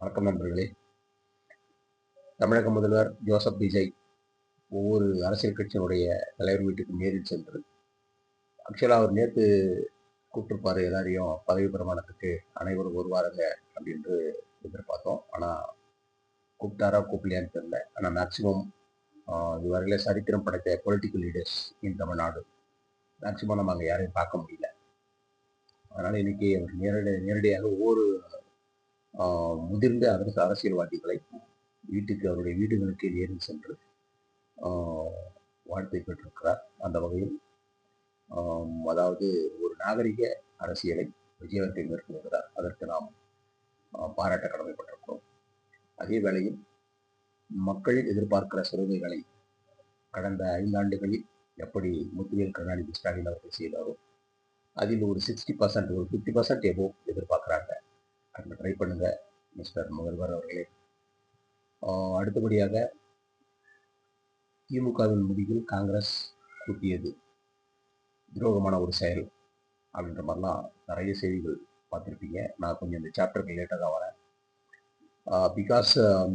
வணக்கம் நண்பர்களே. தமிழக முதல்வர் ஜோசப் விஜய் ஒவ்வொரு அரசியல் கட்சியினுடைய தலைவர் வீட்டுக்கு நேரில் சென்று ஆக்சுவலாக அவர் நேற்று கூப்பிட்டுருப்பாரு எல்லாரையும் பதவி பிரமாணத்துக்கு அனைவரும் வருவாருங்க அப்படின்று எதிர்பார்த்தோம். ஆனால் கூப்பிட்டாரா கூப்பிடலையான்னு தெரியல. ஆனால் மேக்சிமம் இதுவரையில சரித்திரம் படைத்த பொலிட்டிக்கல் லீடர்ஸ் இன் தமிழ்நாடு மேக்சிமம் நம்ம அங்கே யாரையும் பார்க்க முடியல. அதனால் இன்னைக்கு அவர் நேரடியாக ஒவ்வொரு முதிர்ந்த அரசியல்வாதிகளை வீட்டுக்கு அவருடைய வீடுகளுக்கு நேரில் சென்று வாழ்த்தை பெற்றிருக்கிறார். அந்த வகையில் அதாவது ஒரு நாகரிக அரசியலை விஜயவர்த்தன் மேற்கொள்கிறார். அதற்கு நாம் பாராட்ட கடமைப்பட்டிருக்கிறோம். அதே வேளையில் மக்கள் எதிர்பார்க்கிற சலுகைகளை கடந்த 5 ஆண்டுகளில் எப்படி முத்துவேல் கருணாநிதி ஸ்டாலின் அவர்கள் செய்தாரோ அதில் ஒரு 60%, ஒரு 50% எபோவ் எதிர்பார்க்குறாங்க. அதில் ட்ரை பண்ணுங்க மிஸ்டர் முதல்வர் அவர்களே. அடுத்தபடியாக திமுகவின் முடிவில் காங்கிரஸ் கூட்டியது துரோகமான ஒரு செயல் அப்படின்ற மாதிரிலாம் நிறைய செய்திகள் பார்த்துருப்பீங்க. நான் கொஞ்சம் இந்த சாப்டருக்கு லேட்டாக தான் வரேன். பிகாஸ்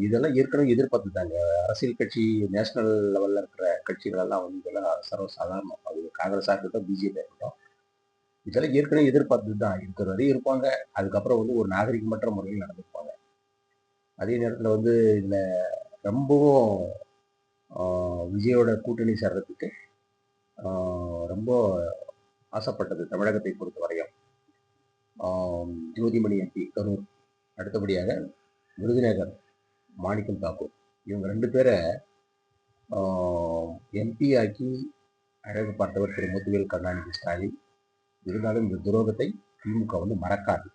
இதெல்லாம் ஏற்கனவே எதிர்பார்த்துட்டாங்க. அரசியல் கட்சி நேஷனல் லெவலில் இருக்கிற கட்சிகளெல்லாம் வந்து இதெல்லாம் சர்வசாதாரணம். அது காங்கிரஸாக இருக்கட்டும், பிஜேபியாக இருக்கட்டும், இதெல்லாம் ஏற்கனவே எதிர்பார்த்துட்டு தான் இருக்கிற வரையும் இருப்பாங்க. அதுக்கப்புறம் வந்து ஒரு நாகரிகமற்ற முறையில் நடந்துருப்பாங்க. அதே நேரத்தில் வந்து இதில் ரொம்பவும் விஜயோட கூட்டணி சேர்றதுக்கு ரொம்ப ஆசைப்பட்டது தமிழகத்தை பொறுத்த வரையும் ஜோதிமணி எம்பி கரூர், அடுத்தபடியாக விருதுநகர் மாணிக்கம் தாக்கூர், இவங்க 2 பேரை எம்பி ஆக்கி அழகு பார்த்தவர் திரு முத்துவேல் கருணாநிதி ஸ்டாலின். இருந்தாலும் இந்த துரோகத்தை திமுக வந்து மறக்காது.